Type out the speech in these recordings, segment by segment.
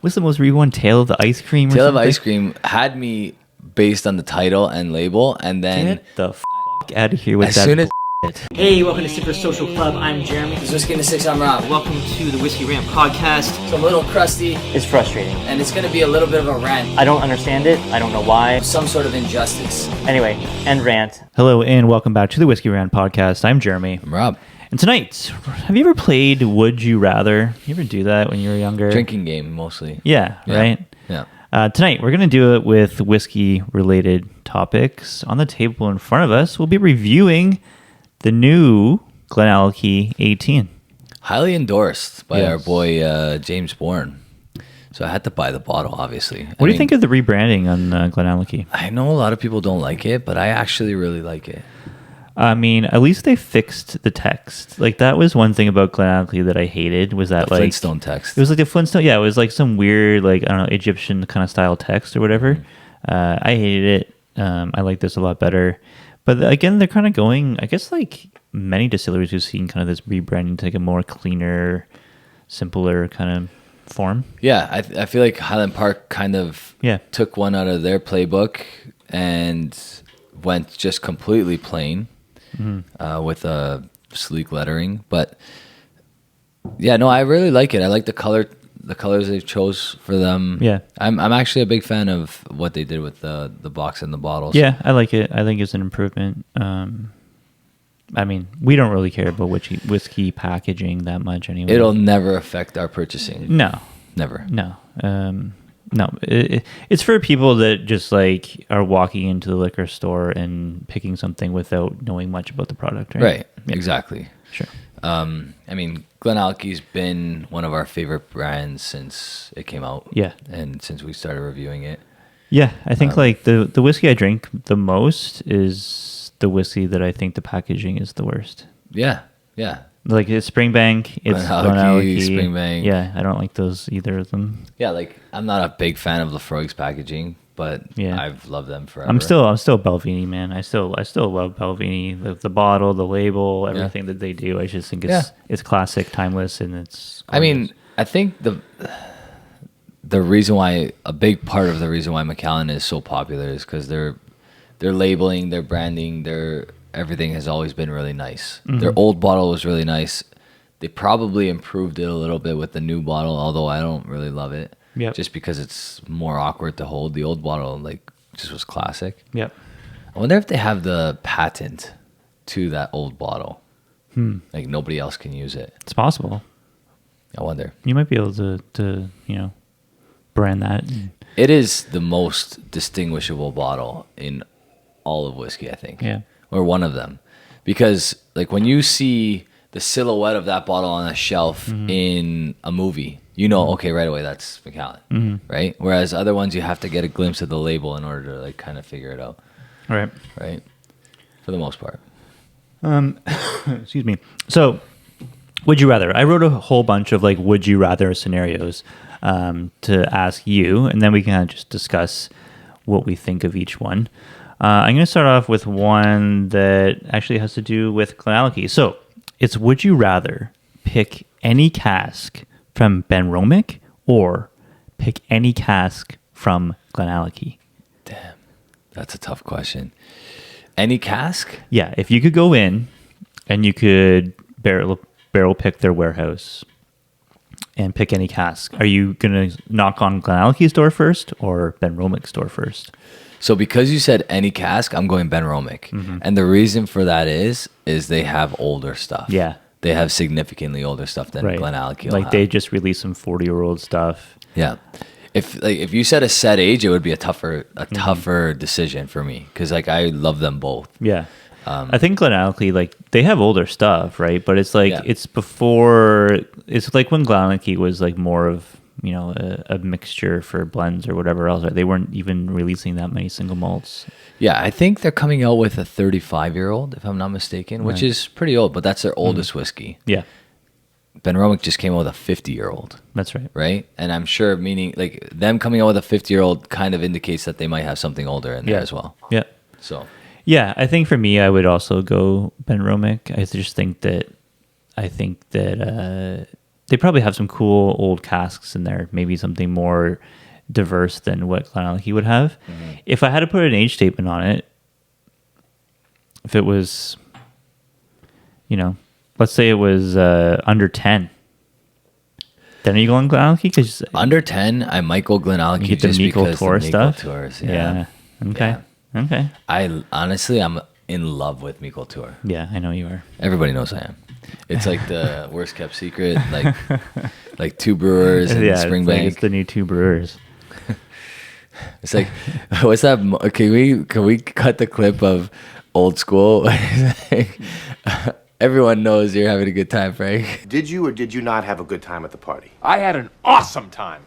What's the most recent one? Tale of the Ice Cream or Tale something? of Ice Cream had me based on the title and label, and then Get the f*** out of here with as that soon as Hey, welcome to Super Social Club. I'm Jeremy. This is Whisky in the 6, I'm Rob. Welcome to the Whiskey Rant podcast. It's a little crusty, It's frustrating. and it's going to be a little bit of a rant. I don't understand it. I don't know why. Some sort of injustice. Anyway, and rant. Hello and welcome back to the Whiskey Rant podcast. I'm Jeremy. I'm Rob. And tonight, have you ever played Would You Rather? You ever do that when you were younger? Drinking game, mostly. Yeah, right? Yeah. Tonight, we're going to do it with whiskey-related topics. On the table in front of us, we'll be reviewing the new GlenAllachie 18. Highly endorsed by Yes. our boy James Bourne. So I had to buy the bottle, obviously. What do you think of the rebranding on GlenAllachie? I know a lot of people don't like it, but I actually really like it. I mean, at least they fixed the text. Like, that was one thing about GlenAllachie that I hated, was that, The like... Flintstone text. It was like the Flintstone... Yeah, it was like some weird, like, I don't know, Egyptian kind of style text or whatever. I hated it. I like this a lot better. But again, they're kind of going... I guess, like, many distilleries we've seen kind of this rebranding to, like, a more cleaner, simpler kind of form. Yeah, I feel like Highland Park kind of Yeah. took one out of their playbook and went just completely plain with a sleek lettering. But yeah, no, I really like it. I like the colors they chose for them. Yeah. I'm actually a big fan of what they did with the box and the bottles. Yeah, I like it. I think it's an improvement. I mean, we don't really care about whiskey packaging that much anyway. It'll never affect our purchasing. No. Never. No. No. It's for people that just like are walking into the liquor store and picking something without knowing much about the product, right? Right. Yeah. Exactly. Sure. I mean, GlenAllachie's been one of our favorite brands since it came out. Yeah. And since we started reviewing it. Yeah, I think like the whiskey I drink the most is the whiskey that I think the packaging is the worst. Yeah. Yeah. Like it's Springbank, it's GlenAllachie, GlenAllachie. Springbank. Yeah, I don't like those either of them. Yeah, like I'm not a big fan of Lefroy's packaging, but Yeah. I've loved them forever. I'm still Belvini, man. I still love Belvini. The bottle, the label, everything that they do. I just think it's classic, timeless, and it's. I mean, I think the reason why a big part of the reason why Macallan is so popular is because their labeling, their branding, their everything has always been really nice. Their old bottle was really nice. They probably improved it a little bit with the new bottle, although I don't really love it. Yep. Just because it's more awkward to hold. The old bottle like just was classic. Yep. I wonder if they have the patent to that old bottle. Like nobody else can use it. It's possible. I wonder. You might be able to brand that. It is the most distinguishable bottle in all of whiskey, I think. Yeah. Or one of them. Because like when you see the silhouette of that bottle on a shelf in a movie, you know, okay, right away that's Macallan, right? Whereas other ones you have to get a glimpse of the label in order to like kind of figure it out, All right. right? For the most part. Excuse me. So, would you rather? I wrote a whole bunch of like would you rather scenarios to ask you, and then we can kind of just discuss what we think of each one. I'm going to start off with one that actually has to do with GlenAllachie. So, it's would you rather pick any cask from Benromic or pick any cask from GlenAllachie? Damn. That's a tough question. Any cask? Yeah, if you could go in and you could barrel pick their warehouse and pick any cask, are you going to knock on GlenAllachie's door first or Benromic's door first? So because you said any cask, I'm going Benromic. And the reason for that is they have older stuff. Yeah. They have significantly older stuff than Right. GlenAllachie will Like have. they just released some 40-year-old stuff. Yeah. If you said a set age, it would be a tougher decision for me because like I love them both. Yeah. I think GlenAllachie, like they have older stuff, right? But it's like Yeah. it's like when GlenAllachie was like more of, a mixture for blends or whatever else. Right? They weren't even releasing that many single malts. Yeah, I think they're coming out with a 35-year-old, if I'm not mistaken, which is pretty old, but that's their oldest whiskey. Yeah, Benromic just came out with a 50-year-old, that's right. right? And I'm sure meaning like them coming out with a 50-year-old kind of indicates that they might have something older in there as well. Yeah. So Yeah, I think for me, I would also go Benromic. I just think that they probably have some cool old casks in there. Maybe something more diverse than what GlenAllachie would have. If I had to put an age statement on it, if it was, let's say it was under 10, then are you going GlenAllachie? Because Under 10, I might go GlenAllachie get the just Mico because Tour the Mico stuff? Tours. Yeah. Okay. Okay. I honestly, I'm in love with Mico Tour. Yeah, I know you are. Everybody knows I am. It's like the worst kept secret, like two brewers and Springbank. It's the new two brewers. It's like, what's that? Can we cut the clip of old school? Everyone knows you're having a good time, Frank. Did you or did you not have a good time at the party? I had an awesome time.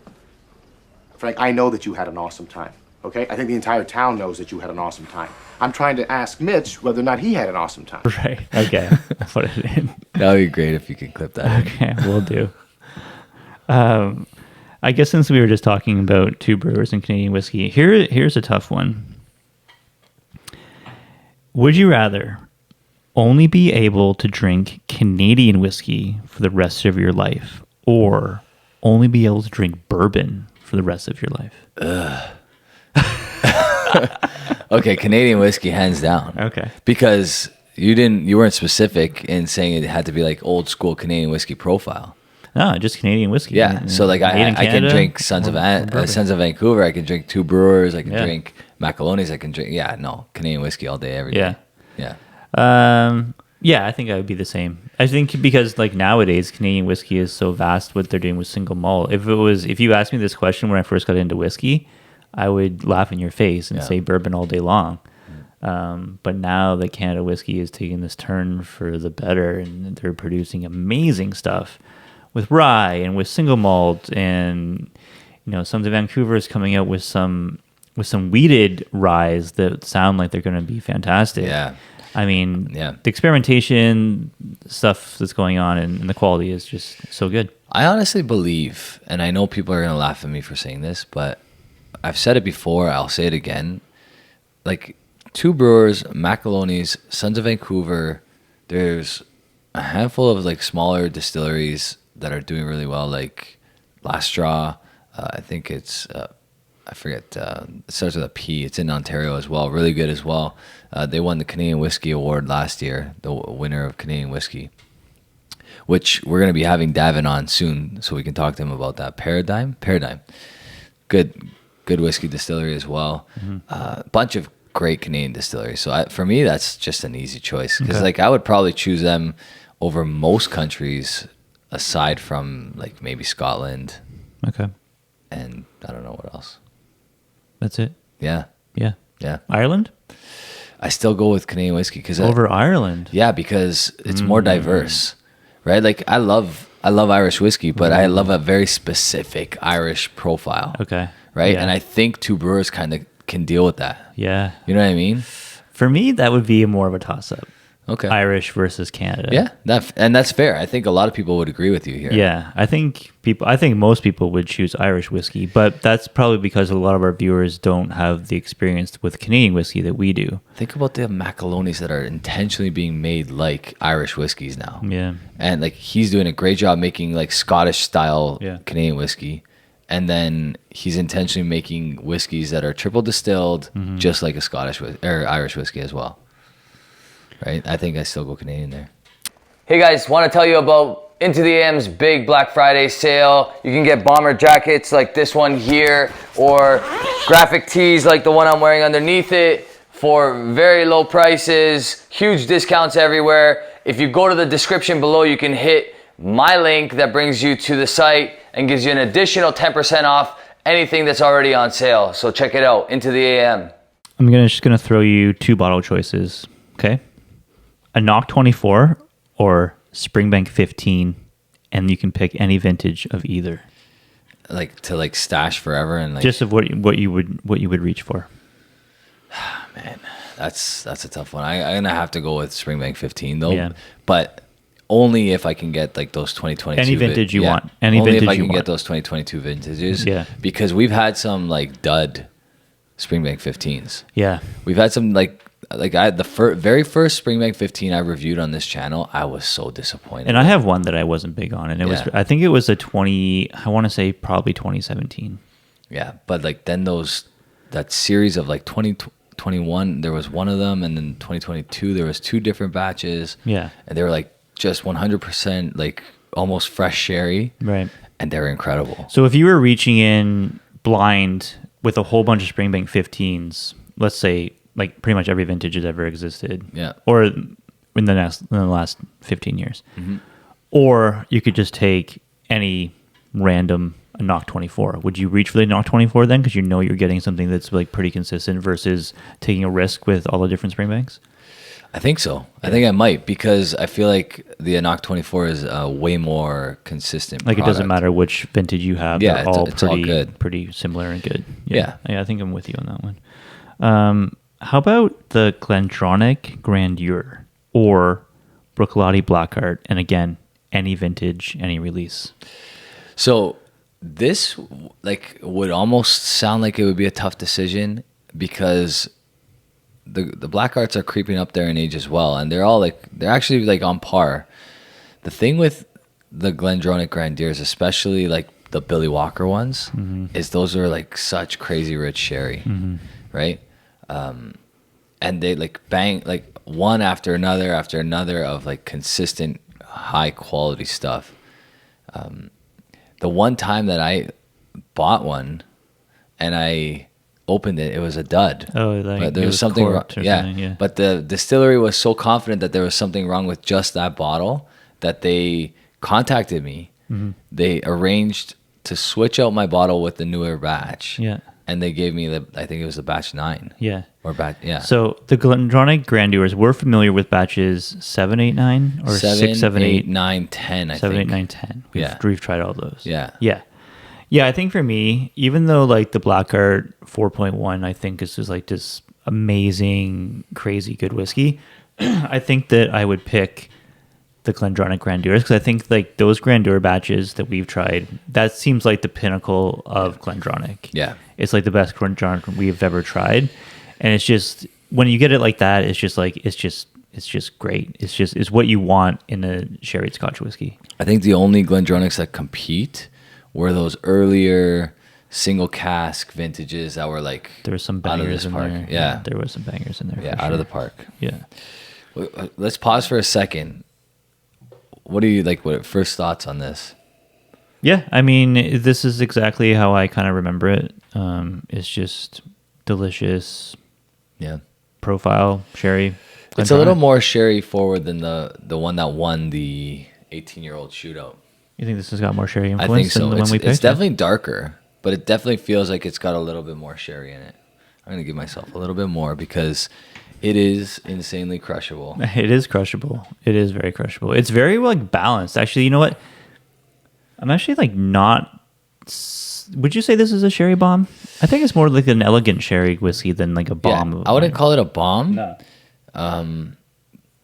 Frank, I know that you had an awesome time, okay? I think the entire town knows that you had an awesome time. I'm trying to ask Mitch whether or not he had an awesome time. Right. Okay. I'll put it in. That would be great if you could clip that. Okay, we'll do. I guess since we were just talking about two brewers and Canadian whiskey, here's a tough one. Would you rather only be able to drink Canadian whiskey for the rest of your life, or only be able to drink bourbon for the rest of your life? Okay, Canadian whiskey, hands down. Okay. Because you weren't specific in saying it had to be like old school Canadian whiskey profile. No, just Canadian whiskey. Yeah, so like Made in I can Canada drink Sons of Vancouver. I can drink Two Brewers. I can Yeah. drink Macallans. I can drink Canadian whiskey all day, every day. Yeah. Yeah. Yeah, I think I would be the same. I think because like nowadays Canadian whiskey is so vast what they're doing with single malt. If you asked me this question when I first got into whiskey, I would laugh in your face and say bourbon all day long. But now that Canada whiskey is taking this turn for the better, and they're producing amazing stuff with rye and with single malt, and Sons of Vancouver is coming out with some wheated ryes that sound like they're going to be fantastic. Yeah. I mean, Yeah. the experimentation stuff that's going on and the quality is just so good. I honestly believe, and I know people are going to laugh at me for saying this, but I've said it before, I'll say it again. Like Two Brewers, Macallan's, Sons of Vancouver, there's a handful of like smaller distilleries that are doing really well, like Last Straw. I think it's, I forget, it starts with a P. It's in Ontario as well, really good as well. They won the Canadian Whiskey Award last year, the winner of Canadian Whiskey, which we're going to be having Davin on soon, so we can talk to him about that. Paradigm. Good whiskey distillery as well. Bunch of great Canadian distilleries. So for me, that's just an easy choice, because like I would probably choose them over most countries aside from like maybe Scotland. Okay. And I don't know what else. That's it. Yeah. Yeah. Ireland? I still go with Canadian whiskey because Over Ireland. Yeah, because it's more diverse, right? Like I love Irish whiskey, but I love a very specific Irish profile. Okay. Right? Yeah. And I think Two Brewers kind of can deal with that. Yeah. You know what I mean? For me, that would be more of a toss-up. Okay. Irish versus Canada. Yeah, that's fair. I think a lot of people would agree with you here. Yeah, I think most people would choose Irish whiskey, but that's probably because a lot of our viewers don't have the experience with Canadian whiskey that we do. Think about the Macallan's that are intentionally being made like Irish whiskeys now. Yeah. And like he's doing a great job making like Scottish style Canadian whiskey. And then he's intentionally making whiskeys that are triple distilled, just like a Scottish or Irish whiskey as well. Right? I think I still go Canadian there. Hey guys, want to tell you about Into the AM's big Black Friday sale. You can get bomber jackets like this one here, or graphic tees like the one I'm wearing underneath it for very low prices, huge discounts everywhere. If you go to the description below, you can hit my link that brings you to the site and gives you an additional 10% off anything that's already on sale. So check it out, Into the AM. I'm just gonna throw you two bottle choices, okay? AnCnoc 24 or Springbank 15, and you can pick any vintage of either. Like to like stash forever and like Just of what you would reach for. man, that's a tough one. I'm gonna have to go with Springbank 15 though. Yeah. But only if I can get like those 2022 Any vintage you want. Only Vintage if I you can want. get those 2022 vintages. Yeah. Because we've had some like dud Springbank 15s. Yeah. We've had some like very first Springbank 15 I reviewed on this channel, I was so disappointed. And I have one that I wasn't big on, and I think it was I want to say probably 2017. Yeah, but like then that series of like 2021, there was one of them, and then 2022 there was 2 different batches. Yeah. And they were like just 100% like almost fresh sherry. Right. And they were incredible. So if you were reaching in blind with a whole bunch of Springbank 15s, let's say like pretty much every vintage has ever existed. Yeah. Or in the last 15 years. Mm-hmm. Or you could just take any random AnCnoc 24. Would you reach for the AnCnoc 24 then? Because you know you're getting something that's like pretty consistent versus taking a risk with all the different Springbanks? I think so. I think I might, because I feel like the AnCnoc 24 is a way more consistent Like product. It doesn't matter which vintage you have. Yeah, they're all it's all good. Pretty similar and good. Yeah. I think I'm with you on that one. How about the Glendronach Grandeur or Bruichladdich Blackheart? And again, any vintage, any release. So this like would almost sound like it would be a tough decision, because the Blackhearts are creeping up there in age as well, and they're actually like on par. The thing with the Glendronach Grandeurs, especially like the Billy Walker ones, is those are like such crazy rich sherry, right? And they like bang like one after another of like consistent high quality stuff. The one time that I bought one and I opened it, it was a dud. Oh, like but there it was was something wrong. corked or Yeah. something, yeah. But the distillery was so confident that there was something wrong with just that bottle that they contacted me. Mm-hmm. They arranged to switch out my bottle with the newer batch. Yeah. And they gave me I think it was the batch 9. Yeah. Or batch, yeah. So the Glendronach Grandeurs, we're familiar with batches 7, 8, 9 or 6, 7, 8, 9, 10, I 7, think. 8, 9, 10. Yeah. We've tried all those. Yeah. Yeah. Yeah, I think for me, even though like the Blackheart 4.1, I think is just like this amazing, crazy good whiskey, I think that I would pick the Glendronach Grandeurs, because I think like those Grandeur batches that we've tried, that seems like the pinnacle of Glendronach. Yeah. It's like the best Glendronach we've ever tried. And it's just, when you get it like that, it's just like, it's just great. It's what you want in a sherry Scotch whiskey. I think the only Glendronachs that compete were those earlier single cask vintages that were like There was some out of bangers this in park. there. Yeah. There was some bangers in there. Yeah, for out of sure. the park. Yeah. Let's pause for a second. What do you like? What first thoughts on this? Yeah, I mean, this is exactly how I kind of remember it. It's just delicious Yeah. profile, sherry. It's a little more sherry forward than the one that won the 18-year-old shootout. You think this has got more sherry I influence think so. than the one we picked? It's definitely darker, but it definitely feels like it's got a little bit more sherry in it. I'm going to give myself a little bit more because it is insanely crushable. It is crushable. It is very crushable. It's very like balanced. Actually, you know what? I'm actually like not. Would you say this is a sherry bomb? I think it's more like an elegant sherry whiskey than like a bomb. Yeah, I wouldn't call it a bomb. No.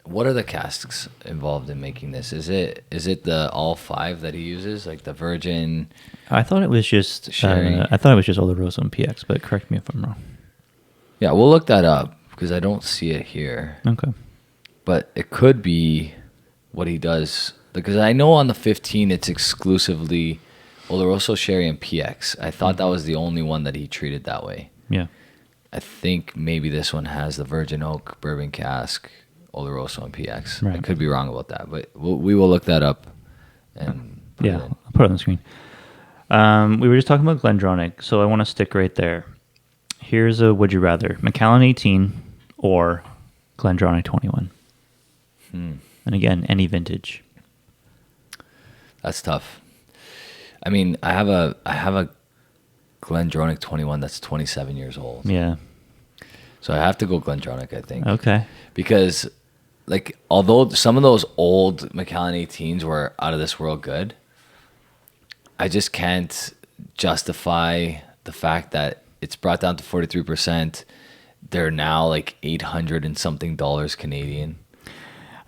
What are the casks involved in making this? Is it the all 5 that he uses, like the Virgin? I thought it was just Sherry. I thought it was just Oloroso and PX, but correct me if I'm wrong. Yeah, we'll look that up because I don't see it here. Okay. But it could be what he does, because I know on the 15 it's exclusively Oloroso, Sherry, and PX. I thought that was the only one that he treated that way. Yeah. I think maybe this one has the Virgin Oak, Bourbon Cask, Oloroso, and PX. Right. I could be wrong about that, but we will look that up. And put it Yeah, in. I'll put it on the screen. We were just talking about Glendronach, so I want to stick right there. Here's a would you rather: Macallan 18 or Glendronach 21. And again, any vintage. That's tough. I mean, I have a Glendronach 21 that's 27 years old. Yeah. So I have to go Glendronach, I think. Okay. Because, like, although some of those old Macallan 18s were out of this world good, I just can't justify the fact that it's brought down to 43%. They're now like $800 and something Canadian.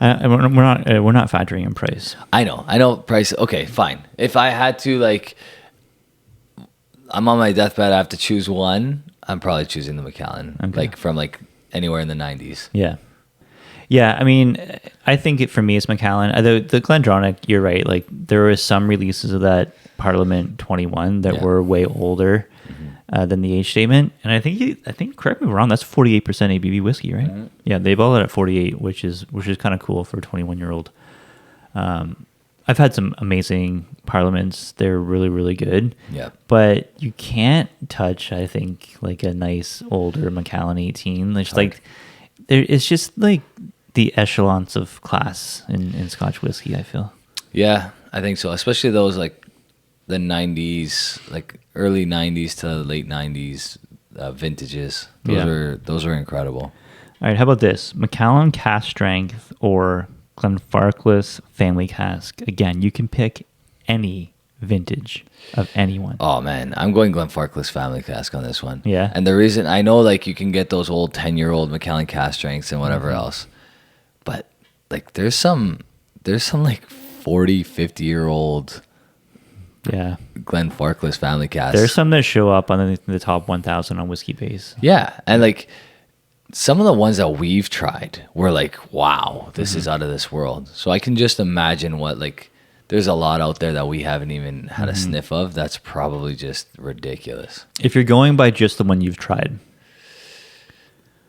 We're not factoring in price. I know price. Okay, fine. If I had to, like, I'm on my deathbed, I have to choose one, I'm probably choosing the Macallan. Okay. Like, from like anywhere in the 90s. Yeah. Yeah, I mean, I think for me it's Macallan. The Glendronach, you're right. Like there were some releases of that Parliament 21 that were way older than the age statement, and I think correct me if I'm wrong. That's 48% ABV whiskey, right? Mm-hmm. Yeah, they bought it at 48, which is kind of cool for a 21-year-old. I've had some amazing Parliaments. They're really, really good. Yeah. But you can't touch, I think, like a nice older Macallan 18. It's like it's just like the echelons of class in Scotch whiskey, I feel. Yeah, I think so. Especially those like the 90s, like early 90s to late 90s vintages. Those were incredible. All right, how about this? Macallan Cask Strength or Glenfarclas Family Cask. Again, you can pick any vintage of anyone. Oh man, I'm going Glenfarclas Family Cask on this one. Yeah. And the reason I know, like, you can get those old 10-year-old Macallan Cask Strengths and whatever else, but like there's some like 40, 50-year-old Glenfarclas Family Cask. There's some that show up on the top 1,000 on Whiskey Base. Yeah, and like some of the ones that we've tried were like, wow, this is out of this world. So I can just imagine what, like, there's a lot out there that we haven't even had a sniff of. That's probably just ridiculous. If you're going by just the one you've tried.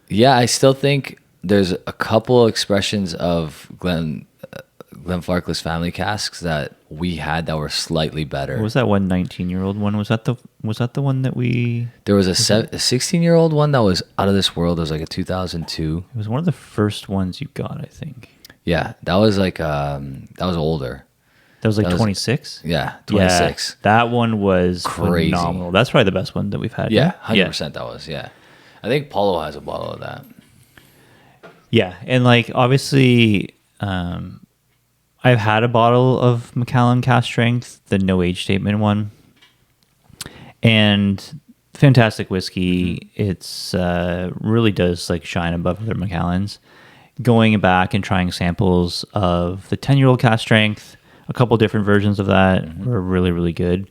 Yeah, I still think there's a couple expressions of Glenfarclas Family Casks that we had that were slightly better. What was that one 19-year-old one? Was that the one that we... There was a 16-year-old one that was out of this world. It was like a 2002. It was one of the first ones you got, I think. Yeah, that was like that was older. That was like 26? Yeah, 26. Yeah, that one was crazy. Phenomenal. That's probably the best one that we've had. Yeah, 100% that was, yeah. I think Paulo has a bottle of that. Yeah, and like obviously I've had a bottle of Macallan Cask Strength, the no age statement one, and fantastic whiskey. It's really does like shine above other Macallans. Going back and trying samples of the 10-year-old Cask Strength, a couple different versions of that were really, really good.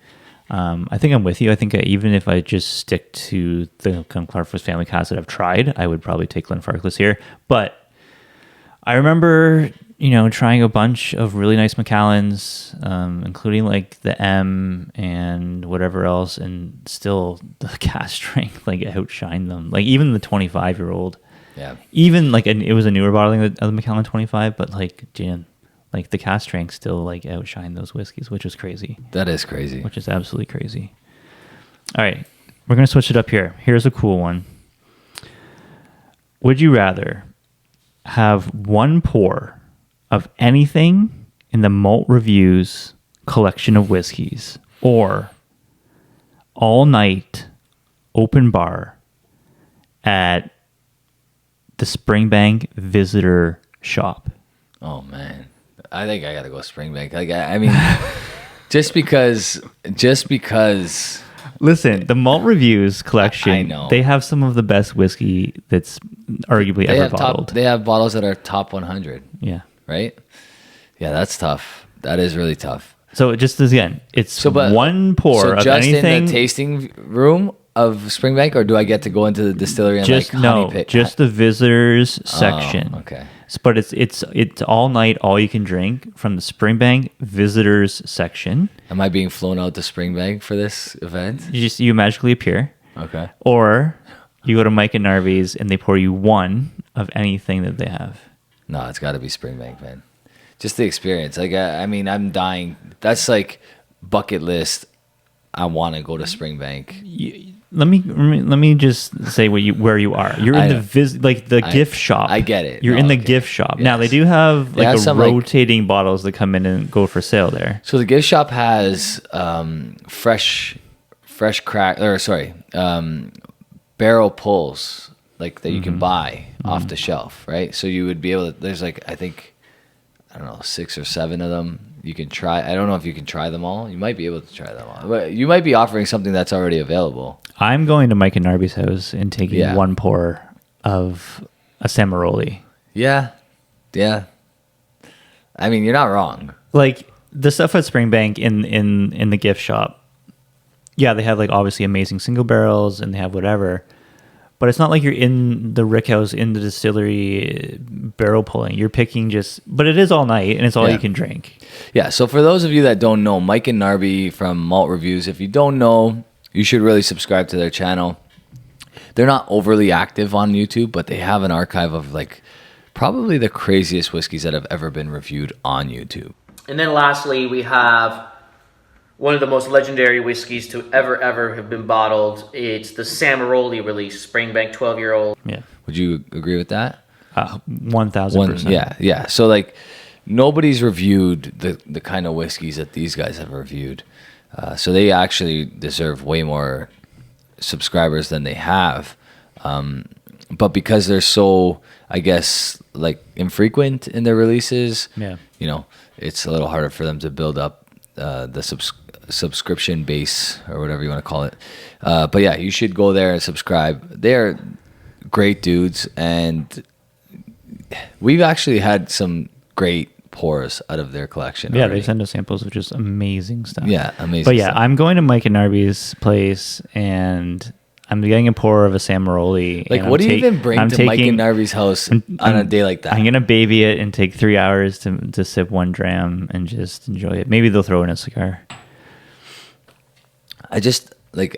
I think I'm with you. I think even if I just stick to the Glenfarclas Family Cask that I've tried, I would probably take Glenfarclas here. But I remember, trying a bunch of really nice Macallans, including like the M and whatever else, and still the Cask Strength like outshined them. Like even the 25-year-old. Yeah. Even like it was a newer bottling of the Macallan 25, but like like the Cask Strength still like outshine those whiskeys, which is crazy. That is crazy. Which is absolutely crazy. All right, we're gonna switch it up here. Here's a cool one. Would you rather have one pour of anything in the Malt Reviews collection of whiskeys, or all night open bar at the Springbank visitor shop? Oh man, I think I gotta go Springbank. Like I mean, just because. Listen, the Malt Reviews collection, I know. They have some of the best whiskey that's arguably ever bottled. They have bottles that are top 100. Yeah. Right? Yeah, that's tough. That is really tough. So just again, it's one pour of just anything. in the tasting room of Springbank, or do I get to go into the distillery and honey pick? Just the visitors section. Oh, okay. But it's all night, all you can drink from the Springbank visitors section. Am I being flown out to Springbank for this event? You magically appear. Okay. Or you go to Mike and Narvi's and they pour you one of anything that they have. No, it's got to be Springbank, man. Just the experience. Like I mean, I'm dying. That's like bucket list. I want to go to Springbank. Let me just say where you are. You're in the gift shop. I get it. You're in the gift shop. Yes. Now they do have some rotating bottles that come in and go for sale there. So the gift shop has barrel pulls like that you can buy off the shelf, right? So you would be able to. There's like I don't know 6 or 7 of them. You can try. I don't know if you can try them all. You might be able to try them all. But you might be offering something that's already available. I'm going to Mike and Narby's house and taking one pour of a Samaroli. Yeah. Yeah. I mean, you're not wrong. Like the stuff at Springbank in the gift shop. Yeah, they have like obviously amazing single barrels and they have whatever. but it's not like you're in the rickhouse in the distillery barrel pulling. You're picking but it is all night and it's all you can drink. Yeah. So for those of you that don't know, Mike and Narby from Malt Reviews, if you don't know, you should really subscribe to their channel. They're not overly active on YouTube, but they have an archive of like probably the craziest whiskeys that have ever been reviewed on YouTube. And then lastly, we have one of the most legendary whiskeys to ever have been bottled. It's the Samaroli release, Springbank 12-year-old. Yeah. Would you agree with that? 1,000%. Yeah. So like nobody's reviewed the kind of whiskeys that these guys have reviewed. So they actually deserve way more subscribers than they have. But because they're so, I guess, like infrequent in their releases, you know, it's a little harder for them to build up the subscription base or whatever you want to call it. But yeah, you should go there and subscribe. They're great dudes, and we've actually had some great pours out of their collection. Yeah, already. they send us samples of just amazing stuff. Yeah, amazing. But yeah, stuff. I'm going to Mike and Narby's place, and I'm getting a pour of a Samaroli. Like, and what do you even bring to Mike and Narby's house on a day like that? I'm gonna baby it and take 3 hours to sip 1 dram and just enjoy it. Maybe they'll throw in a cigar.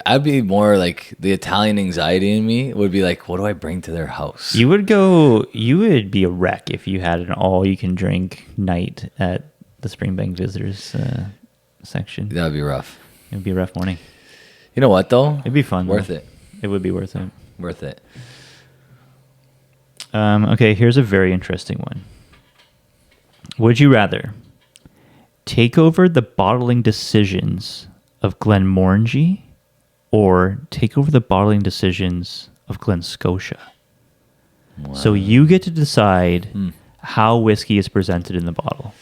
I'd be more like the Italian anxiety in me would be like, what do I bring to their house? You would be a wreck if you had an all-you-can-drink night at the Springbank visitors section. That would be rough. It would be a rough morning. You know what, though? It'd be fun. Worth though. it. It would be worth it. Worth it. Okay, here's a very interesting one. Would you rather take over the bottling decisions of Glenmorangie or take over the bottling decisions of Glen Scotia? Wow. So you get to decide how whiskey is presented in the bottle,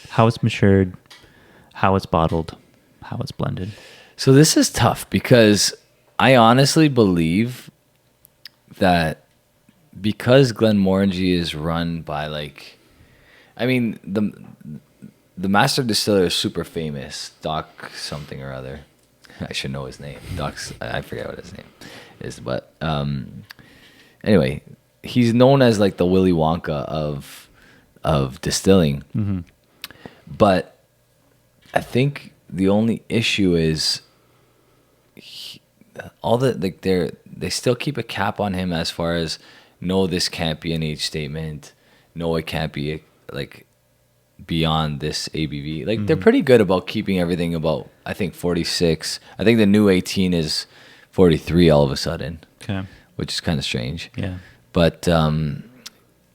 how it's matured, how it's bottled, how it's blended. So this is tough because I honestly believe that because Glenmorangie is run by the master distiller is super famous, Doc something or other. I should know his name. I forget what his name is, but anyway, he's known as like the Willy Wonka of distilling. Mm-hmm. But I think the only issue is they still keep a cap on him as far as no, this can't be an age statement. No, it can't be like beyond this ABV. Like they're pretty good about keeping everything about, I think 46. I think the new 18 is 43 all of a sudden. Okay. Which is kind of strange. Yeah. But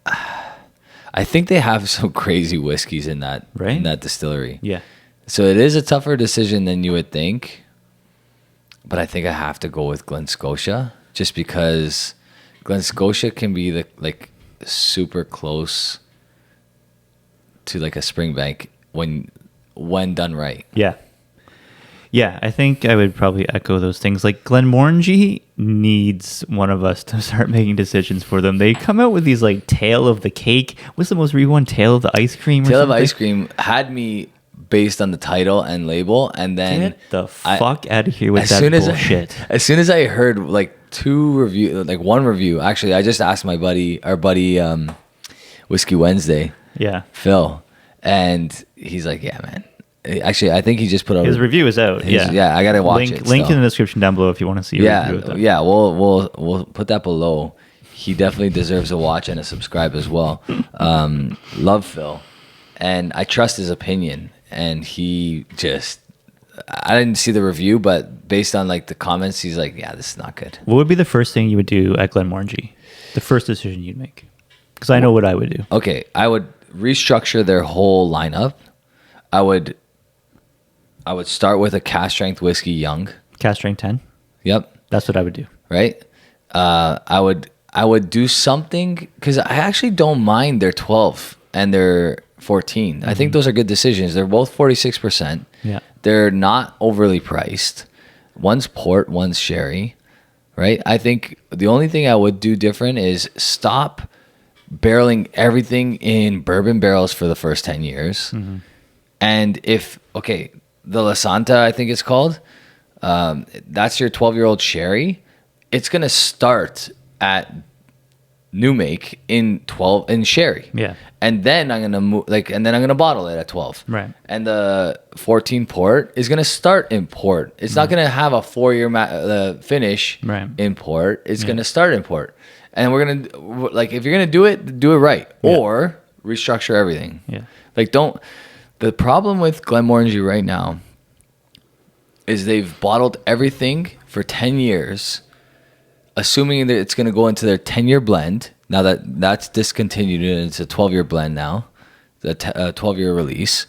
I think they have some crazy whiskeys in that distillery. Yeah. So it is a tougher decision than you would think. But I think I have to go with Glen Scotia just because Glen Scotia can be super close to like a Springbank when done right. Yeah. Yeah, I think I would probably echo those things. Like Glenmorangie needs one of us to start making decisions for them. They come out with these like tail of the cake. What's the most recent one? Tail of the ice cream? Tail of ice cream had me based on the title and label, and then get the fuck out of here with that bullshit. As soon as I heard like one review, actually, I just asked our buddy, Whiskey Wednesday, Phil, and he's like, yeah, man. Actually, I think he just put out his review is out. Yeah, I gotta watch it. Link in the description down below if you want to see. Yeah, we'll put that below. He definitely deserves a watch and a subscribe as well. Love Phil, and I trust his opinion. And I didn't see the review, but based on like the comments, he's like, yeah, this is not good. What would be the first thing you would do at Glenmorangie? The first decision you'd make? Because I know what I would do. Okay, I would restructure their whole lineup. I would start with a cask strength whiskey young. Cask strength 10? Yep. That's what I would do. Right? I would do something, because I actually don't mind their 12 and their 14. I think those are good decisions. They're both 46%. Yeah. They're not overly priced. One's port, one's sherry, right? I think the only thing I would do different is stop barreling everything in bourbon barrels for the first 10 years. Mm-hmm. And the La Santa, I think it's called, that's your 12-year-old sherry. It's going to start at new make in 12 in sherry. Yeah. And then I'm gonna bottle it at 12. Right. And the 14 port is gonna start in port. It's not gonna have a 4-year finish in port. It's gonna start in port. And we're gonna if you're gonna do it right, or restructure everything. Yeah. The problem with Glenmorangie right now is they've bottled everything for 10 years, assuming that it's going to go into their 10-year blend. Now that's discontinued and it's a 12-year blend now, the 12-year release.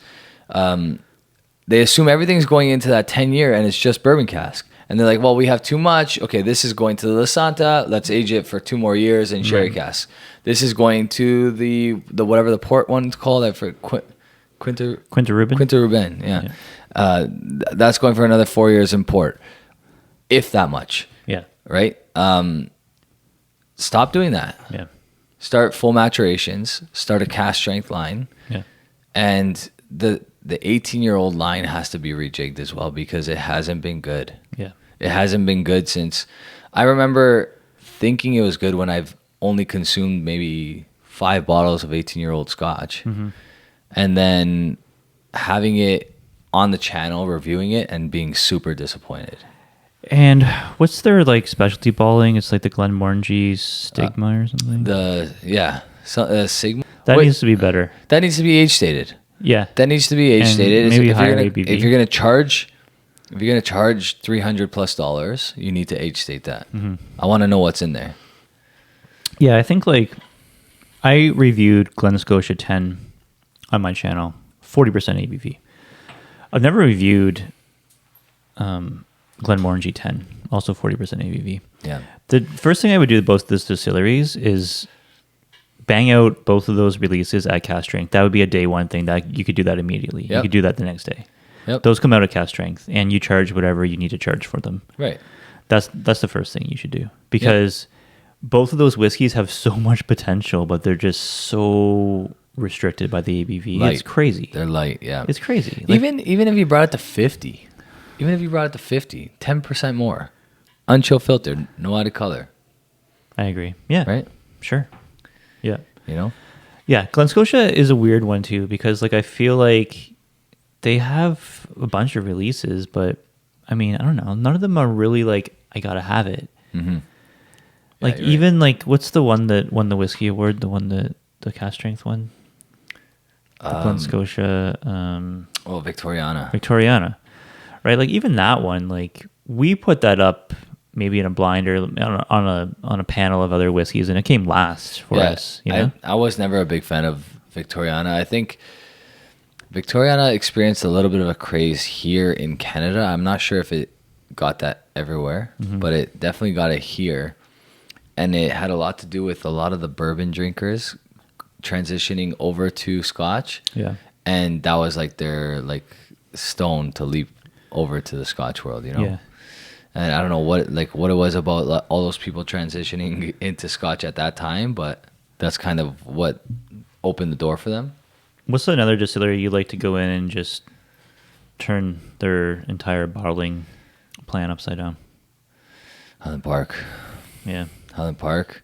They assume everything's going into that 10-year and it's just bourbon cask. And they're like, well, we have too much. Okay, this is going to the La Santa. Let's age it for 2 more years in sherry cask. This is going to the whatever the port one's called. I forget. Quinta Ruben. Quinta Ruben, yeah. That's going for another 4 years in port, if that much. Yeah. Right? Stop doing that. Yeah. Start full maturations. Start a cask strength line. Yeah. And the 18-year-old line has to be rejigged as well because it hasn't been good. Yeah. It hasn't been good since I remember thinking it was good when I've only consumed maybe 5 bottles of 18-year-old Scotch. Mm-hmm. And then having it on the channel, reviewing it, and being super disappointed. And what's their specialty bottling? It's like the Glenmorangie Stigma or something. Sigma. That needs to be better. That needs to be age stated. Yeah, that needs to be age and stated. Maybe if higher you're ABV. If you're gonna charge $300+, you need to age state that. Mm-hmm. I want to know what's in there. Yeah, I think I reviewed Glen Scotia 10 on my channel, 40% ABV. I've never reviewed Glenmorangie 10, also 40% ABV. Yeah. The first thing I would do with both these distilleries is bang out both of those releases at cask strength. That would be a day one thing that you could do that immediately. Yep. You could do that the next day. Yep. Those come out at cask strength, and you charge whatever you need to charge for them. Right. That's the first thing you should do, because both of those whiskeys have so much potential, but they're just so restricted by the ABV. Light. It's crazy. They're light, yeah. It's crazy. Even if you brought it to 50, 10% more. Unchill filtered, no added color. I agree. Yeah. Right? Sure. Yeah. You know? Yeah. Glen Scotia is a weird one too, because I feel like they have a bunch of releases, but I mean, I don't know. None of them are really I gotta have it. Mm-hmm. Even what's the one that won the whiskey award? The one that the cask strength one? The Glen Scotia. Victoriana. Right? Even that one, we put that up maybe in a blind or on a panel of other whiskeys, and it came last for us. You know? I was never a big fan of Victoriana. I think Victoriana experienced a little bit of a craze here in Canada. I'm not sure if it got that everywhere, but it definitely got it here. And it had a lot to do with a lot of the bourbon drinkers transitioning over to Scotch. Yeah. And that was their stone to leap over to the Scotch world, you know? Yeah. And I don't know what it was about all those people transitioning into Scotch at that time, but that's kind of what opened the door for them. What's another distillery you'd like to go in and just turn their entire bottling plan upside down? Highland Park. Yeah. Highland Park.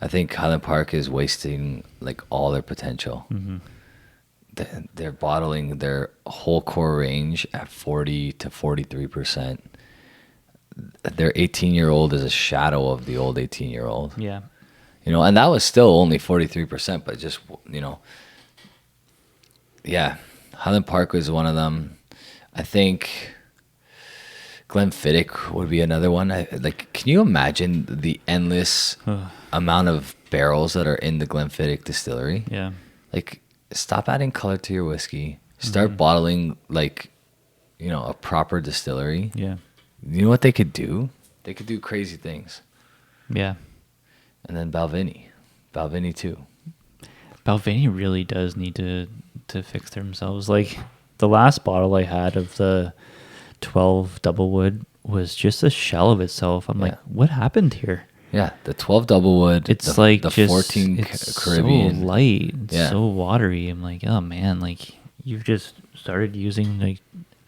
I think Highland Park is wasting all their potential. Mm-hmm. They're bottling their whole core range at 40 to 43%. Their 18-year-old is a shadow of the old 18-year-old. Yeah. You know, and that was still only 43%, but just, yeah, Highland Park was one of them. I think Glenfiddich would be another one. Can you imagine the endless amount of barrels that are in the Glenfiddich distillery? Yeah. Stop adding color to your whiskey. Start bottling a proper distillery. Yeah. You know what they could do? They could do crazy things. Yeah. And then Balvenie too. Balvenie really does need to fix themselves. The last bottle I had of the 12 Doublewood was just a shell of itself. I'm what happened here? Yeah, the 12 Doublewood. It's the just 14 it's Caribbean. so light. It's Yeah. so watery. I'm oh man, you've just started using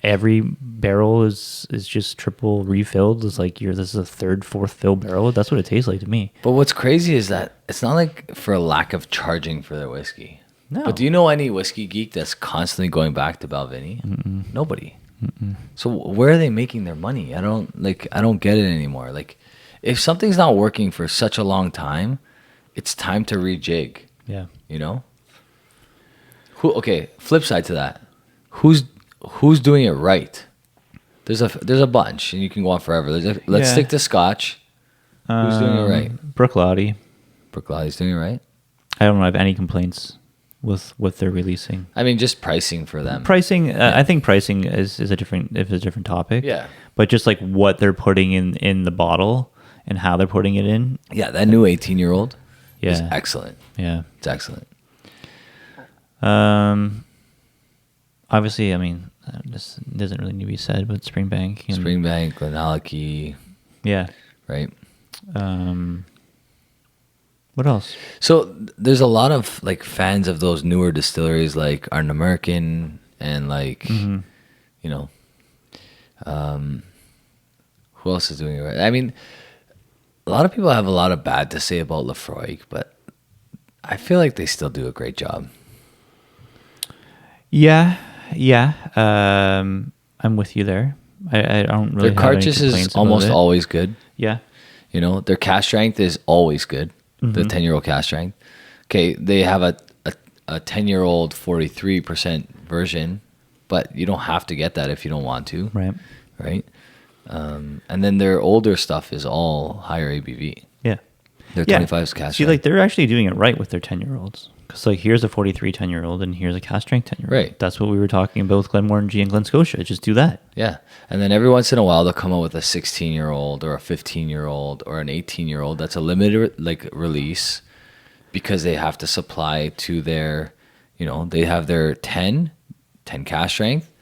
every barrel is just triple refilled. It's like this is a third, fourth fill barrel. That's what it tastes like to me. But what's crazy is that it's not like for a lack of charging for their whiskey. No. But do you know any whiskey geek that's constantly going back to Balvenie? Nobody. So where are they making their money? I don't get it anymore. Like, if something's not working for such a long time, it's time to rejig. Yeah. You know? Okay, flip side to that. Who's doing it right? There's a bunch, and you can go on forever. Let's stick to Scotch. Who's doing it right? Brooklady. Brooklady's doing it right. I don't have any complaints with what they're releasing. I mean, just pricing for them. Pricing, I think pricing is a different topic. Yeah. But just like what they're putting in the bottle and how they're putting it in. Yeah, that new 18-year-old is Yeah. excellent. Yeah. It's excellent. Obviously, I mean, this doesn't really need to be said, but Springbank. Springbank, GlenAllachie, Yeah. right? What else? So there's a lot of like fans of those newer distilleries, like Art American and like, you know, who else is doing it right? I mean, a lot of people have a lot of bad to say about Lefroy, but I feel like they still do a great job. Yeah. I'm with you there. I don't really. Their have any cartridge is complaints about almost it. always good. Yeah. You know, their cask strength is always good. The 10-year-old cask strength. Okay, they have a 10-year-old 43% version, but you don't have to get that if you don't want to. Right. Right? And then their older stuff is all higher ABV. Yeah. Their 25 is cask See, strength. like they're actually doing it right with their 10-year-olds. Because like here's a 43 10-year-old and here's a cask strength 10-year-old. Right. That's what we were talking about with Glenmorangie and Glen Scotia. Just do that. Yeah. And then every once in a while, they'll come out with a 16-year-old or a 15-year-old or an 18-year-old. That's a limited like release because they have to supply to their, you know, they have their 10 cask strength,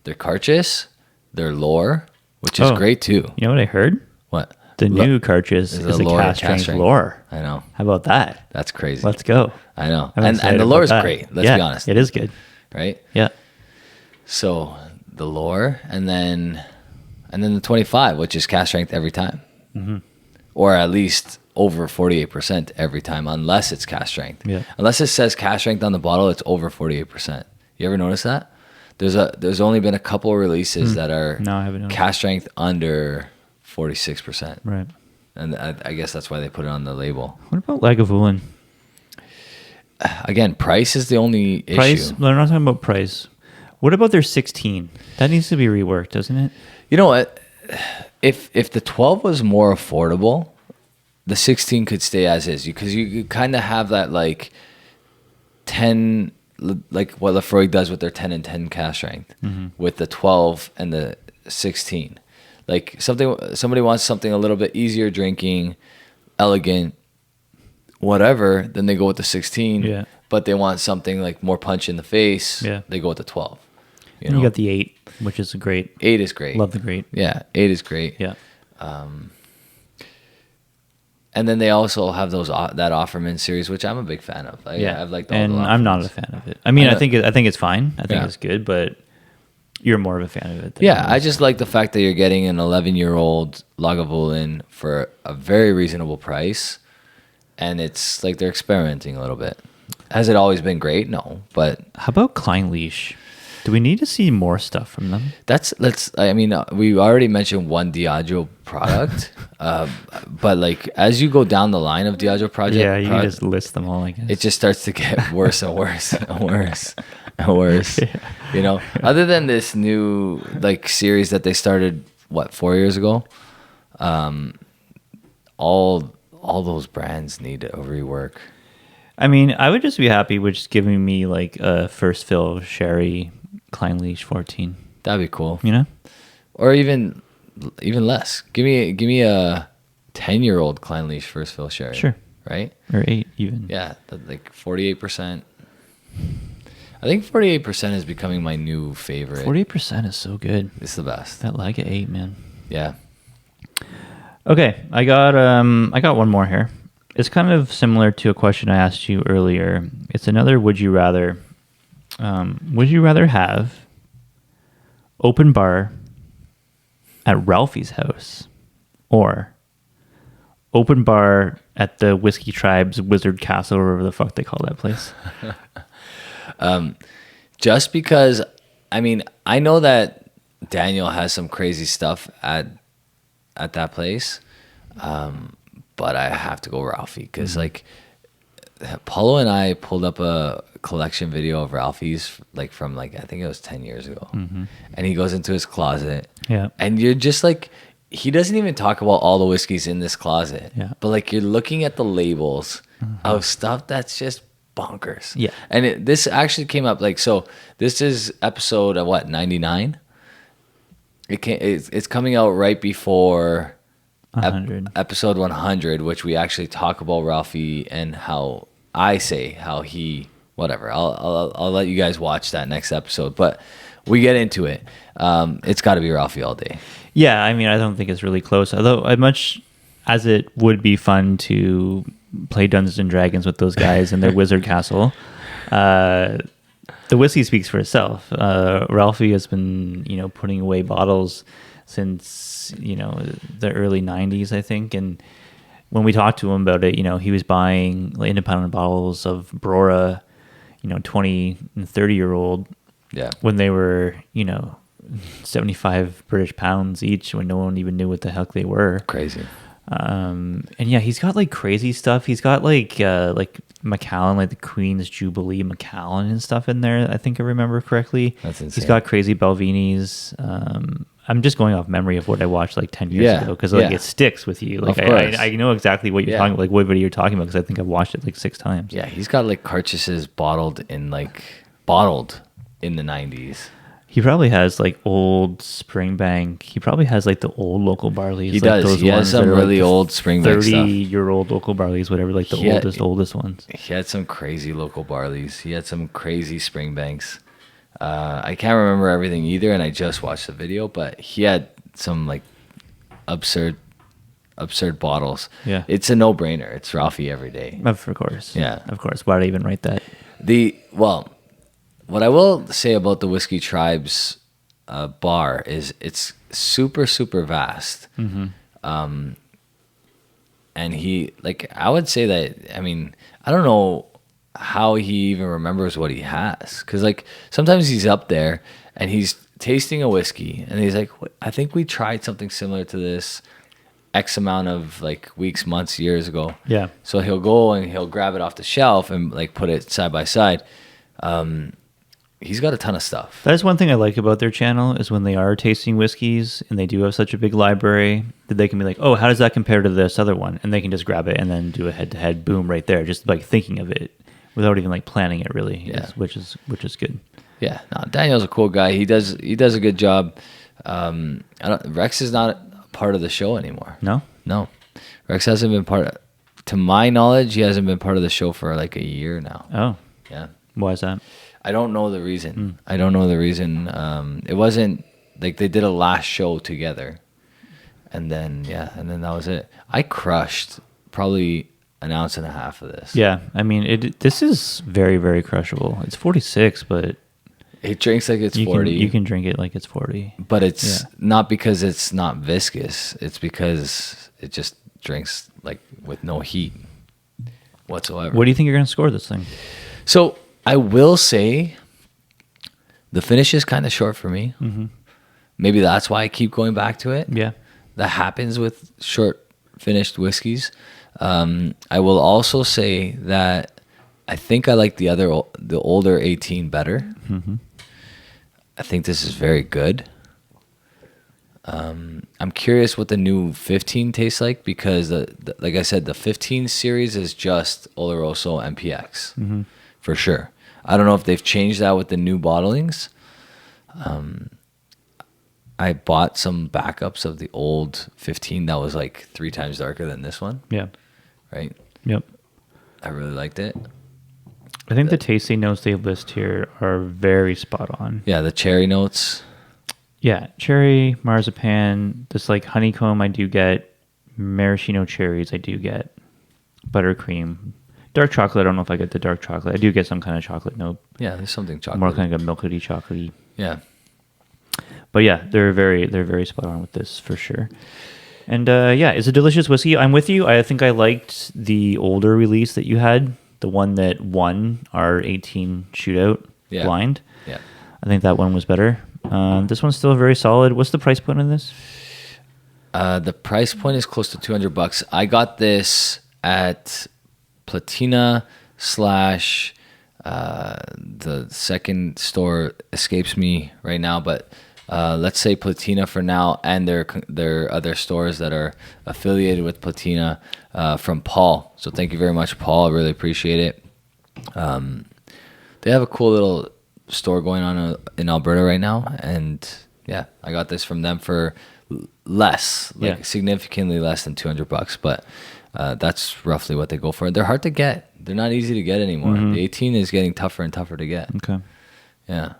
their cartridge, their lore, which is great too. You know what I heard? What? The new cartridge is a cask strength lore. I know. How about that? That's crazy. Let's go. I know. I'm And excited the lore about is that. great. Let's be honest. It is good. Right? Yeah. So the lore and then the 25, which is cask strength every time. Or at least over 48% every time, unless it's cask strength. Yeah. Unless it says cask strength on the bottle, it's over 48%. You ever notice that? There's only been a couple of releases that are No, I haven't noticed. cask strength under 46%. Right. And I guess that's why they put it on the label. What about Lagavulin? Again, price is the only Price? issue. We're not talking about price. What about their 16? That needs to be reworked, doesn't it? You know what? If the 12 was more affordable, the 16 could stay as is because you kind of have that like 10, like what Lefroy does with their 10 and 10 cask strength with the 12 and the 16. Like somebody wants something a little bit easier drinking, elegant, whatever, then they go with the 16. Yeah. But they want something like more punch in the face. Yeah. They go with the 12. You And know? you got the 8, which is a great. 8 is great. Love the great. Yeah, 8 is great. Yeah. And then they also have those that Offerman series, which I'm a big fan of. I've liked all and the I'm not a Offermans. fan of it. I mean, I I know. think it's fine. I think Yeah. it's good, but you're more of a fan of it. Than Yeah, I I just like the fact that you're getting an 11-year-old Lagavulin for a very reasonable price, and it's like they're experimenting a little bit. Has it always been great? No, but How about Klein Leash? Do we need to see more stuff from them? we already mentioned one Diageo product, but like as you go down the line of Diageo project, Yeah, you can just list them all, I guess. it just starts to get worse and worse and worse and worse. You know, other than this new like series that they started 4 years ago, all those brands need a rework. I mean, I would just be happy with just giving me like a first fill sherry Klein Leash 14. That'd be cool. You know? Or even less. Give me a 10-year-old Klein Leash first fill sherry. Sure. Right? Or 8 even. Yeah, like 48%. I think 48% is becoming my new favorite. 48% is so good. It's the best. That Laga 8, man. Yeah. Okay, I got one more here. It's kind of similar to a question I asked you earlier. It's another would you rather. Would you rather have open bar at Ralphie's house or open bar at the Whiskey Tribe's Wizard Castle, or whatever the fuck they call that place? Just because, I mean, I know that Daniel has some crazy stuff at that place, but I have to go Ralphie because like Paulo and I pulled up a collection video of Ralphie's like from like I think it was 10 years ago, and he goes into his closet, and you're just like, he doesn't even talk about all the whiskeys in this closet, but like you're looking at the labels of stuff that's just bonkers. Yeah. And this actually came up like, so this is episode of what, 99? It's coming out right before 100. episode 100, which we actually talk about Ralphie and how he, whatever. I'll let you guys watch that next episode, but we get into it. It's got to be Ralphie all day. Yeah, I mean, I don't think it's really close. Although, as much as it would be fun to play Dungeons and Dragons with those guys in their wizard castle, the whiskey speaks for itself. Ralphie has been, putting away bottles since, the early 90s, I think. And when we talked to him about it, he was buying independent bottles of Brora, 20 and 30-year-old. Yeah. When they were, 75 British pounds each, when no one even knew what the heck they were. Crazy. And yeah, he's got like crazy stuff. He's got like Macallan, like the Queen's Jubilee Macallan and stuff in there. I think I remember correctly. That's insane. He's got crazy Belvinis. I'm just going off memory of what I watched like 10 years ago because it sticks with you. Like I know exactly what you're talking about, like what video you're talking about because I think I've watched it like 6 times. Yeah, he's got like cartridges bottled in the 90s. He probably has like old Springbank. He probably has like the old local barleys. He like does. Those he has some really old Springbank 30-year-old local barleys, whatever, like the oldest ones. He had some crazy local barleys. He had some crazy Springbanks. I can't remember everything either, and I just watched the video, but he had some like absurd bottles. Yeah. It's a no-brainer. It's Ralphie every day. Of course. Yeah. Of course. Why did I even write that? What I will say about the Whiskey Tribe's bar is it's super, super vast. Mm-hmm. And he, like, I would say that, I mean, I don't know how he even remembers what he has. Because, like, sometimes he's up there and he's tasting a whiskey and he's like, I think we tried something similar to this X amount of, like, weeks, months, years ago. Yeah. So he'll go and he'll grab it off the shelf and, like, put it side by side. He's got a ton of stuff. That is one thing I like about their channel is when they are tasting whiskeys and they do have such a big library that they can be like, oh, how does that compare to this other one? And they can just grab it and then do a head-to-head, boom, right there. Just like thinking of it without even like planning it really, which is good. Yeah, no, Daniel's a cool guy. He does a good job. Rex is not part of the show anymore. No? No. Rex hasn't been to my knowledge, he hasn't been part of the show for like a year now. Oh. Yeah. Why is that? I don't know the reason. I don't know the reason. It wasn't like they did a last show together, and then that was it. I crushed probably an ounce and a half of this. Yeah, I mean, this is very, very crushable. It's 46, but it drinks like it's 40. You can drink it like it's 40, but it's not because it's not viscous. It's because it just drinks like with no heat whatsoever. What do you think you're going to score this thing? So I will say the finish is kind of short for me. Mm-hmm. Maybe that's why I keep going back to it. Yeah. That happens with short finished whiskeys. I will also say that I think I like the older 18 better. Mm-hmm. I think this is very good. I'm curious what the new 15 tastes like because, like I said, the 15 series is just Oloroso MPX for sure. I don't know if they've changed that with the new bottlings. I bought some backups of the old 15 that was like 3 times darker than this one. Yeah. Right? Yep. I really liked it. I think the tasting notes they list here are very spot on. Yeah, the cherry notes. Yeah, cherry, marzipan, this like honeycomb I do get, maraschino cherries I do get, buttercream. Dark chocolate, I don't know if I get the dark chocolate. I do get some kind of chocolate note. Yeah, there's something chocolate. More kind of milky chocolatey. Yeah. But yeah, they're very spot on with this for sure. And yeah, it's a delicious whiskey. I'm with you. I think I liked the older release that you had, the one that won our 18 shootout blind. Yeah. I think that one was better. This one's still very solid. What's the price point on this? The price point is close to $200. I got this at Platina / the second store escapes me right now, but let's say Platina for now, and their other stores that are affiliated with Platina from Paul. So thank you very much, Paul. I really appreciate it. They have a cool little store going on in Alberta right now, and yeah, I got this from them for less, significantly less than $200, but that's roughly what they go for. They're hard to get. They're not easy to get anymore. The 18 is getting tougher and tougher to get. Okay. Yeah.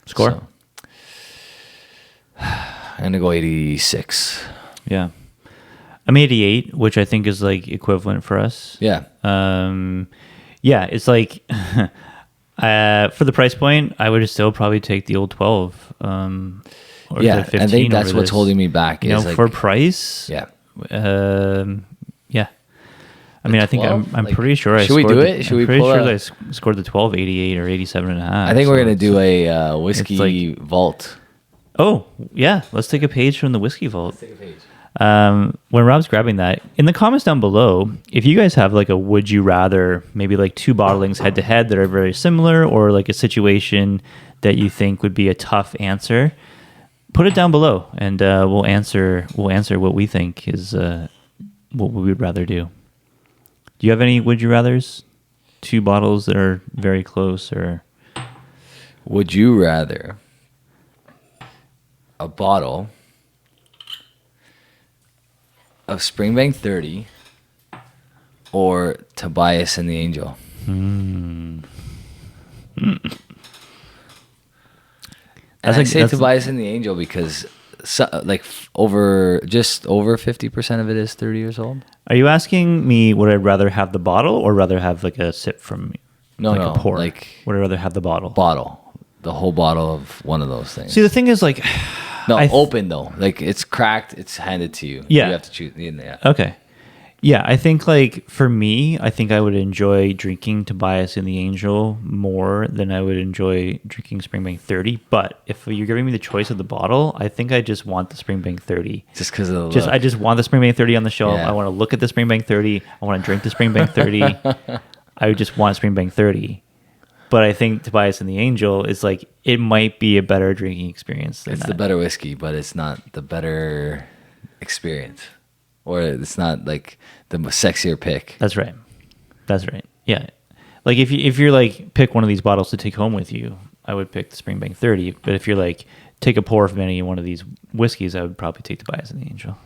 Score? So, I'm going to go 86. Yeah. I'm 88, which I think is like equivalent for us. Yeah. Yeah, it's like for the price point, I would still probably take the old 12. Or Yeah, the 15 I think that's over what's this. holding me back. You know, Is like, for price. yeah. Yeah. I mean, I think 12? I'm Like, pretty sure I should we scored do the- it? Should I'm we pretty pull sure a- that I scored the 12, 88 or 87 and a half. I think we're so going to it's- do a whiskey like- vault. Oh, yeah. Let's take a page from the Whiskey Vault. When Rob's grabbing that, in the comments down below, if you guys have like a would you rather, maybe like two bottlings head to head that are very similar, or like a situation that you think would be a tough answer, put it down below, and we'll answer what we think is what we would rather do. Do you have any would you rathers? Two bottles that are very close, or Would you rather a bottle of Springbank 30 or Tobias and the Angel? And I say Tobias and the Angel because over 50% of it is 30 years old. Are you asking me would I rather have the bottle or rather have like a sip from No, like no, a pour? like would I rather have the bottle? The whole bottle of one of those things. See, the thing is, like, open though. Like it's cracked. It's handed to you. Yeah. You have to choose. Yeah. Okay. Yeah, I think like for me, I think I would enjoy drinking Tobias and the Angel more than I would enjoy drinking Springbank 30. But if you're giving me the choice of the bottle, I think I just want the Springbank 30. Just because of the look. I just want the Springbank 30 on the shelf. Yeah. I want to look at the Springbank 30. I want to drink the Springbank 30. I just want Springbank 30. But I think Tobias and the Angel is like, it might be a better drinking experience than It's that. the better whiskey, but it's not the better experience. Or it's not like the sexier pick. That's right. Yeah. Like if you're like pick one of these bottles to take home with you, I would pick the Springbank 30. But if you're like take a pour from any one of these whiskeys, I would probably take Tobias and the Angel.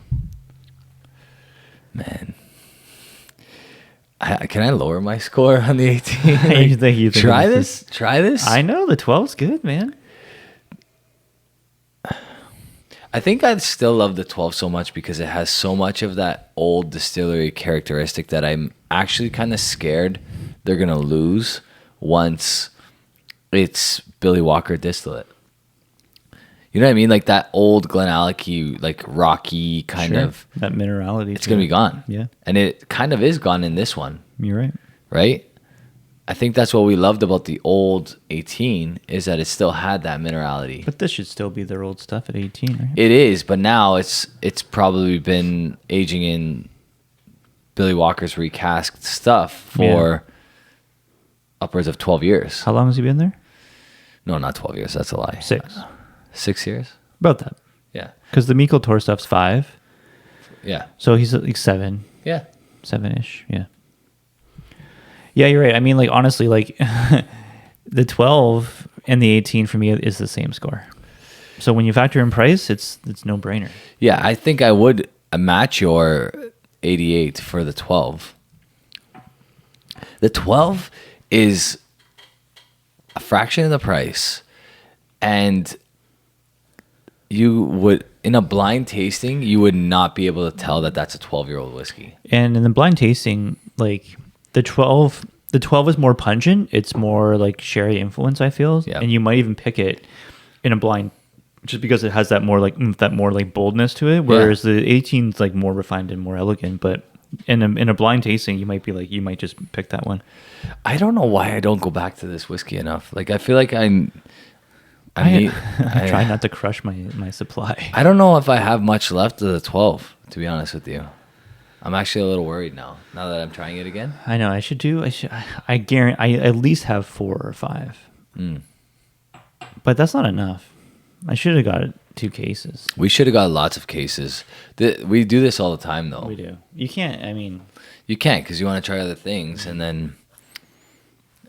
Man. Can I lower my score on the 18? You think Try this? I know the 12's good, man. I think I still love the 12 so much because it has so much of that old distillery characteristic that I'm actually kind of scared they're going to lose once it's Billy Walker distillate. You know what I mean? Like that old GlenAllachie, like rocky kind of. That minerality. It's going to be gone. Yeah. And it kind of is gone in this one. You're right. Right? I think that's what we loved about the old 18 is that it still had that minerality. But this should still be their old stuff at 18, right? It is, but now it's probably been aging in Billy Walker's recast stuff for upwards of 12 years. How long has he been there? No, not 12 years. That's a lie. 6. 6 years? About that. Yeah. Because the Mikkel Tour stuff's 5. Yeah. So he's like 7. Yeah. 7-ish. Yeah. Yeah, you're right. I mean, like, honestly, like, the 12 and the 18 for me is the same score. So when you factor in price, it's no brainer. Yeah, I think I would match your 88 for the 12. The 12 is a fraction of the price, and you would, in a blind tasting, you would not be able to tell that that's a 12-year-old whiskey. And in the blind tasting, like, the 12 is more pungent. It's more like sherry influence, I feel. Yeah. And you might even pick it in a blind just because it has that more like boldness to it. Whereas the 18's like more refined and more elegant. But in a blind tasting, you might just pick that one. I don't know why I don't go back to this whiskey enough. Like I feel like I try not to crush my supply. I don't know if I have much left of the 12, to be honest with you. I'm actually a little worried now that I'm trying it again. I know. I guarantee I at least have 4 or 5. But that's not enough. I should have got 2 cases. We should have got lots of cases. We do this all the time, though. We do. You can't. I mean, you can't because you want to try other things, and then.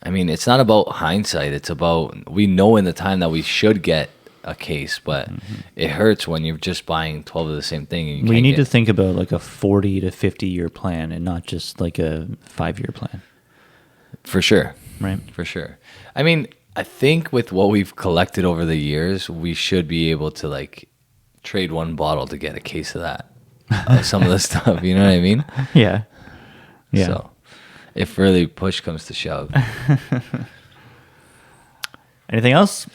I mean, it's not about hindsight. It's about we know in the time that we should get a case, but it hurts when you're just buying 12 of the same thing. And we need to think about like a 40 to 50 year plan and not just like a 5-year plan. For sure. Right. For sure. I mean, I think with what we've collected over the years, we should be able to like trade one bottle to get a case of that. Some of the stuff, you know what I mean? Yeah. Yeah. So if really push comes to shove. Anything else?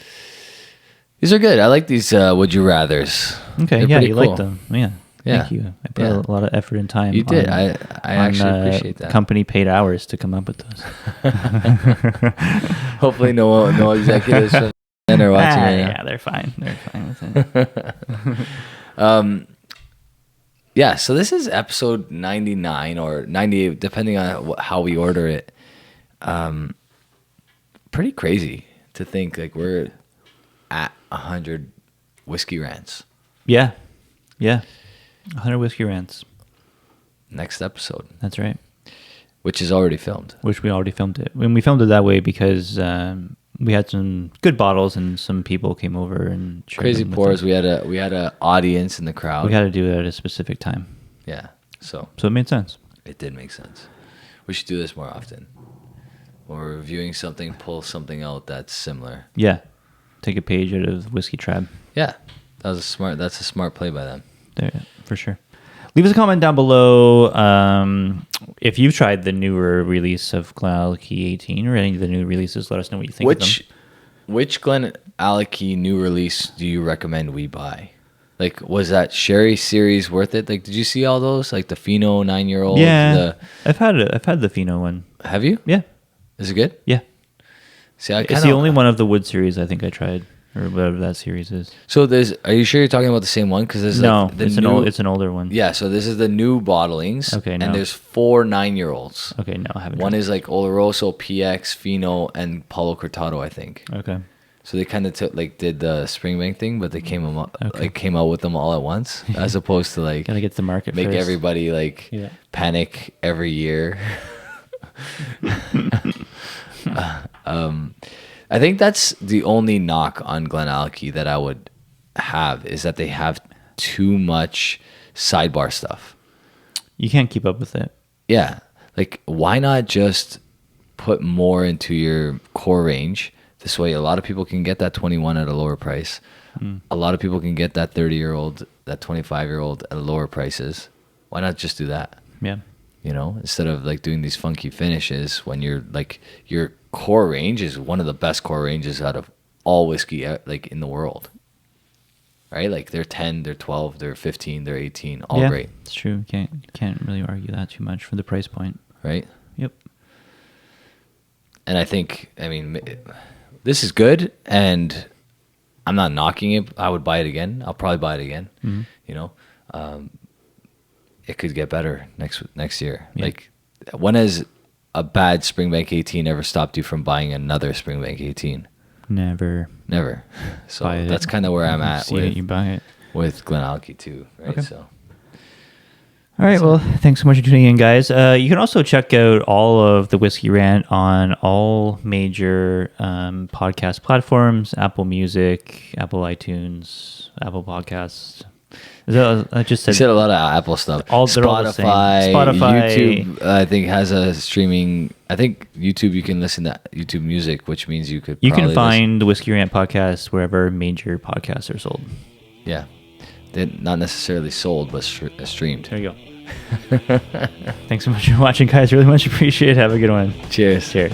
These are good. I like these would you rathers. Okay, They're you cool. like them. Yeah. Yeah. Thank you. I put a lot of effort and time. You did. I actually appreciate that. Company paid hours to come up with those. Hopefully no executives from are watching right now. Yeah, they're fine. They're fine with it. Yeah, so this is episode 99 or 98, depending on how we order it. Pretty crazy to think like we're at 100 whiskey rants. Yeah. 100 whiskey rants. Next episode. That's right. Which is already filmed. Which we already filmed it. And we filmed it that way because we had some good bottles and some people came over and shared Crazy them with pours. us. We had a audience in the crowd. We had to do it at a specific time. Yeah. So it made sense. It did make sense. We should do this more often. When we're reviewing something, pull something out that's similar. Yeah. Take a page out of Whiskey Trab. Yeah. That's a smart play by them. There, for sure. Leave us a comment down below if you've tried the newer release of GlenAllachie 18 or any of the new releases. Let us know what you think of them. Which GlenAllachie new release do you recommend we buy? Like, was that Sherry series worth it? Like, did you see all those? Like the Fino 9-year-old? Yeah. I've had the Fino one. Have you? Yeah. Is it good? Yeah. See, it's the only one of the wood series I think I tried, or whatever that series is. So are you sure you're talking about the same one? Because there's it's an older one. Yeah, so this is the new bottlings. Okay, no. And there's 4 9-year-olds. Okay, no, I haven't. One is like Oloroso, PX, Fino, and Paulo Cortado, I think. Okay. So they kind of did the Springbank thing, but they came out with them all at once, as opposed to like gotta get to the market make first. Everybody panic every year. I think that's the only knock on GlenAllachie that I would have is that they have too much sidebar stuff. You can't keep up with it. Yeah, like why not just put more into your core range? This way, a lot of people can get that 21 at a lower price. A lot of people can get that 30-year-old, that 25-year-old at lower prices. Why not just do that? Yeah. You know, instead of like doing these funky finishes when you're like your core range is one of the best core ranges out of all whiskey like in the world. Right? Like they're 10, they're 12, they're 15, they're 18, all great. It's true. You can't really argue that too much for the price point. Right? Yep. And I think, I mean, this is good, and I'm not knocking it. I would buy it again. I'll probably buy it again. Mm-hmm. You know, it could get better next year. Yeah. Like, when has a bad Springbank 18 ever stopped you from buying another Springbank 18? Never. So that's kind of where I'm at with you buy it with GlenAllachie too, right? Okay. So. All right. Well, thanks so much for tuning in, guys. You can also check out all of the Whiskey Rant on all major podcast platforms: Apple Music, Apple iTunes, Apple Podcasts. I just said, you said a lot of Apple stuff. Spotify, YouTube, I think has a streaming. I think YouTube, you can listen to YouTube Music, which means you can find the Whiskey Rant podcast wherever major podcasts are sold. Yeah, they're not necessarily sold, but streamed. There you go. Thanks so much for watching, guys. Really much appreciate it. Have a good one. Cheers. Cheers.